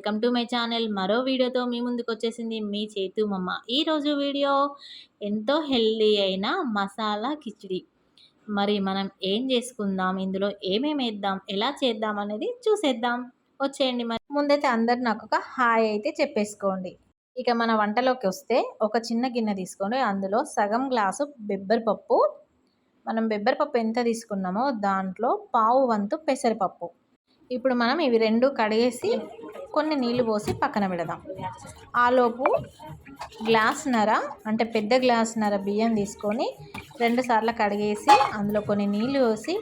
Welcome to my channel. మరో వీడియోతో మీ ముందుకు వచ్చేసింది మీ చేతు మమ్మ. ఈరోజు వీడియో ఎంతో హెల్దీ అయిన మసాలా కిచిడి. మరి మనం ఏం చేసుకుందాం, ఇందులో ఏమేమి వేద్దాం, ఎలా చేద్దాం అనేది చూసేద్దాం. వచ్చేయండి. మరి ముందైతే అందరు నాకు ఒక హాయ్ అయితే చెప్పేసుకోండి. ఇక మన వంటలోకి వస్తే ఒక చిన్న గిన్నె తీసుకొని అందులో సగం గ్లాసు బెబ్బరపప్పు, మనం బెబ్బరపప్పు ఎంత తీసుకున్నామో దాంట్లో పావు వంతు పెసరపప్పు. ఇప్పుడు మనం ఇవి రెండు కడిగేసి కొన్ని నీళ్లు పోసి పక్కన పెడదాం. ఆలోపు గ్లాసున్నర అంటే పెద్ద గ్లాసున్నర బియ్యం తీసుకొని 2 సార్లు కడిగేసి అందులో కొన్ని నీళ్లు పోసి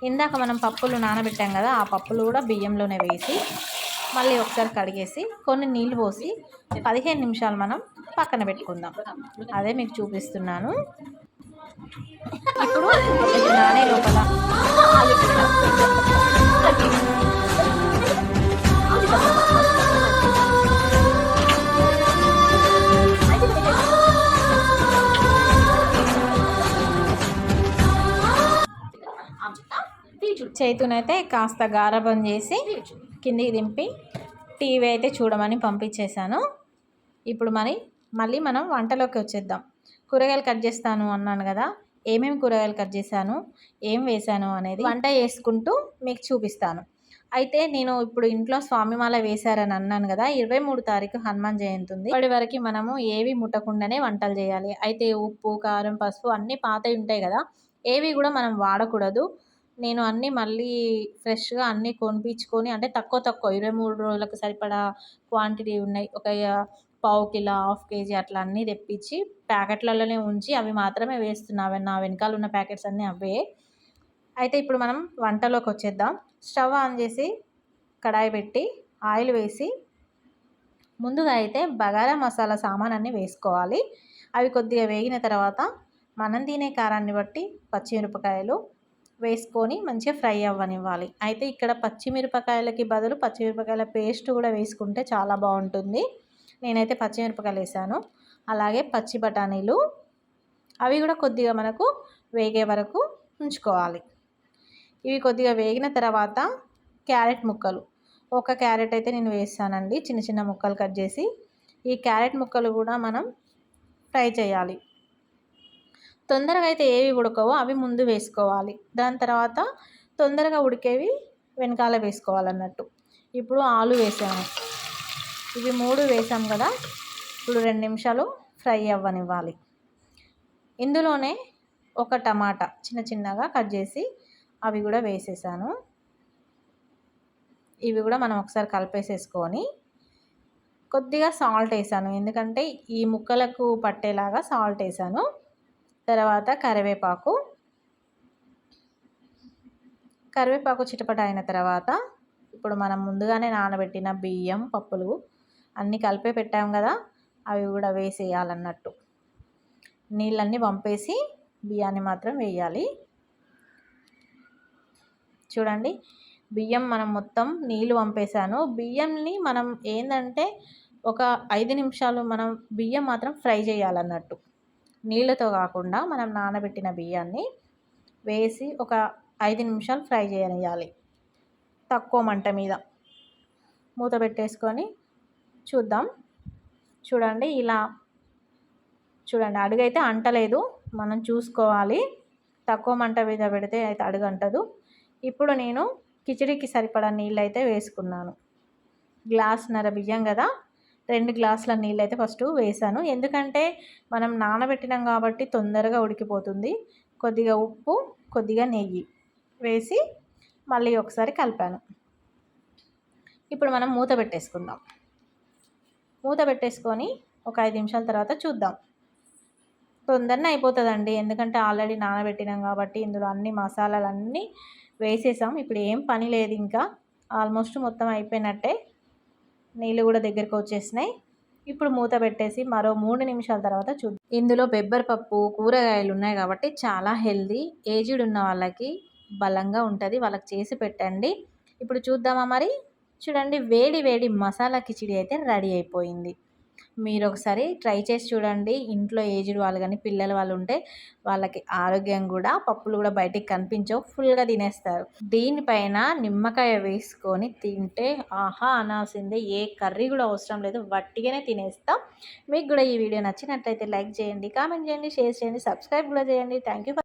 ఇందాక మనం పప్పులు నానబెట్టాం కదా, ఆ పప్పులు కూడా బియ్యంలోనే వేసి మళ్ళీ ఒకసారి కడిగేసి కొన్ని నీళ్లు పోసి 15 నిమిషాలు మనం పక్కన పెట్టుకుందాం. అదే మీకు చూపిస్తున్నాను. ఇప్పుడు ఇది నానే లోపల చేతునైతే కాస్త గారబం చేసి కిందికి దింపి టీవీ అయితే చూడమని పంపించేశాను. ఇప్పుడు మళ్ళీ మనం వంటలోకి వచ్చేద్దాం. కూరగాయలు కట్ చేస్తాను అన్నాను కదా, ఏమేమి కూరగాయలు కట్ చేశాను, ఏం వేశాను అనేది వంట చేసుకుంటూ మీకు చూపిస్తాను. అయితే నేను ఇప్పుడు ఇంట్లో స్వామిమాల వేశారని అన్నాను కదా, 23 తారీఖు హనుమాన్ జయంతి ఉంది. ఇప్పటి వరకు మనము ఏవి ముట్టకుండానే వంటలు చేయాలి. అయితే ఉప్పు, కారం, పసుపు అన్నీ పాతవి ఉంటాయి కదా, ఏవి కూడా మనం వాడకూడదు. నేను అన్నీ మళ్ళీ ఫ్రెష్గా అన్నీ కొనిపించుకొని, అంటే తక్కువ 23 రోజులకు సరిపడా క్వాంటిటీ ఉన్నాయి, ఒక పావు కిలో, హాఫ్ కేజీ అట్లా అన్నీ తెప్పించి ప్యాకెట్లలోనే ఉంచి అవి మాత్రమే వేస్తున్నా. నా వెనకాల ఉన్న ప్యాకెట్స్ అన్నీ అవే. అయితే ఇప్పుడు మనం వంటలోకి వచ్చేద్దాం. స్టవ్ ఆన్ చేసి కడాయి పెట్టి ఆయిల్ వేసి ముందుగా అయితే బగారా మసాలా సామాన్ అన్నీ వేసుకోవాలి. అవి కొద్దిగా వేగిన తర్వాత మనం తినే కారాన్ని బట్టి పచ్చిమిరపకాయలు వేసుకొని మంచిగా ఫ్రై అవ్వనివ్వాలి. అయితే ఇక్కడ పచ్చిమిరపకాయలకి బదులు పచ్చిమిరపకాయల పేస్ట్ కూడా వేసుకుంటే చాలా బాగుంటుంది. నేనైతే పచ్చిమిరపకాయలు వేసాను. అలాగే పచ్చి బఠానీలు, అవి కూడా కొద్దిగా మనకు వేగే వరకు ఉంచుకోవాలి. ఇవి కొద్దిగా వేగిన తర్వాత క్యారెట్ ముక్కలు, ఒక క్యారెట్ అయితే నేను వేసానండి, చిన్న చిన్న ముక్కలు కట్ చేసి. ఈ క్యారెట్ ముక్కలు కూడా మనం ఫ్రై చేయాలి. తొందరగా అయితే ఏవి ఉడకవో అవి ముందు వేసుకోవాలి, దాని తర్వాత తొందరగా ఉడికేవి వెనకాల వేసుకోవాలన్నట్టు. ఇప్పుడు ఆలు వేసాము, ఇవి 3 వేసాం కదా. ఇప్పుడు 2 నిమిషాలు ఫ్రై అవ్వనివ్వాలి. ఇందులోనే ఒక టమాటా చిన్న చిన్నగా కట్ చేసి అవి కూడా వేసేసాను. ఇవి కూడా మనం ఒకసారి కలిపేసేసుకొని కొద్దిగా సాల్ట్ వేసాను, ఎందుకంటే ఈ ముక్కలకు పట్టేలాగా సాల్ట్ వేసాను. తర్వాత కరివేపాకు చిటపట అయిన తర్వాత ఇప్పుడు మనం ముందుగానే నానబెట్టిన బియ్యం, పప్పులు అన్నీ కలిపే పెట్టాం కదా, అవి కూడా వేసేయాలన్నట్టు. నీళ్ళన్నీ పంపేసి బియ్యాన్ని మాత్రం వేయాలి. చూడండి, బియ్యం మనం మొత్తం నీళ్ళు పంపేశాను. బియ్యంని మనం ఏంటంటే ఒక 5 నిమిషాలు మనం బియ్యం మాత్రం ఫ్రై చేయాలన్నట్టు, నీళ్ళతో కాకుండా మనం నానబెట్టిన బియ్యాన్ని వేసి ఒక 5 నిమిషాలు ఫ్రై చేయనియాలి తక్కువ మంట మీద. మూత పెట్టేసుకొని చూద్దాం. చూడండి, ఇలా చూడండి, అడుగైతే అంటలేదు, మనం చూసుకోవాలి. తక్కువ మంట మీద పెడితే అయితే అడుగు అంటదు. ఇప్పుడు నేను కిచిడికి సరిపడా నీళ్ళు అయితే వేసుకున్నాను. గ్లాసున్నర బియ్యం కదా, 2 గ్లాసుల నీళ్ళు అయితే ఫస్ట్ వేసాను, ఎందుకంటే మనం నానబెట్టినాం కాబట్టి తొందరగా ఉడికిపోతుంది. కొద్దిగా ఉప్పు, కొద్దిగా నెయ్యి వేసి మళ్ళీ ఒకసారి కలిపాను. ఇప్పుడు మనం మూత పెట్టేసుకుందాం. మూత పెట్టేసుకొని ఒక 5 నిమిషాల తర్వాత చూద్దాం. తొందరనే అయిపోతుందండి, ఎందుకంటే ఆల్రెడీ నానబెట్టినాం కాబట్టి ఇందులో అన్ని మసాలాలు అన్నీ వేసేసాం. ఇప్పుడు ఏం పని లేదు, ఇంకా ఆల్మోస్ట్ మొత్తం అయిపోయినట్టే. నీళ్ళు కూడా దగ్గరికి వచ్చేసినాయి. ఇప్పుడు మూత పెట్టేసి మరో 3 నిమిషాల తర్వాత చూద్దాం. ఇందులో బెబ్బరపప్పు, కూరగాయలు ఉన్నాయి కాబట్టి చాలా హెల్దీ. ఏజ్డ్ ఉన్న వాళ్ళకి బలంగా ఉంటుంది, వాళ్ళకి చేసి పెట్టండి. ఇప్పుడు చూద్దామా మరి. చూడండి, వేడి వేడి మసాలా కిచిడి అయితే రెడీ అయిపోయింది. మీరు ఒకసారి ట్రై చేసి చూడండి. ఇంట్లో ఏజ్డ్ వాళ్ళు కానీ పిల్లల వాళ్ళు ఉంటే వాళ్ళకి ఆరోగ్యం కూడా పప్పులు కూడా బయటికి కనిపించవు, ఫుల్గా తినేస్తారు. దీనిపైన నిమ్మకాయ వేసుకొని తింటే ఆహా అనాల్సిందే. ఏ కర్రీ కూడా అవసరం లేదు, వట్టిగానే తినేస్తాం. మీకు కూడా ఈ వీడియో నచ్చినట్లయితే లైక్ చేయండి, కామెంట్ చేయండి, షేర్ చేయండి, సబ్స్క్రైబ్ కూడా చేయండి. Thank you.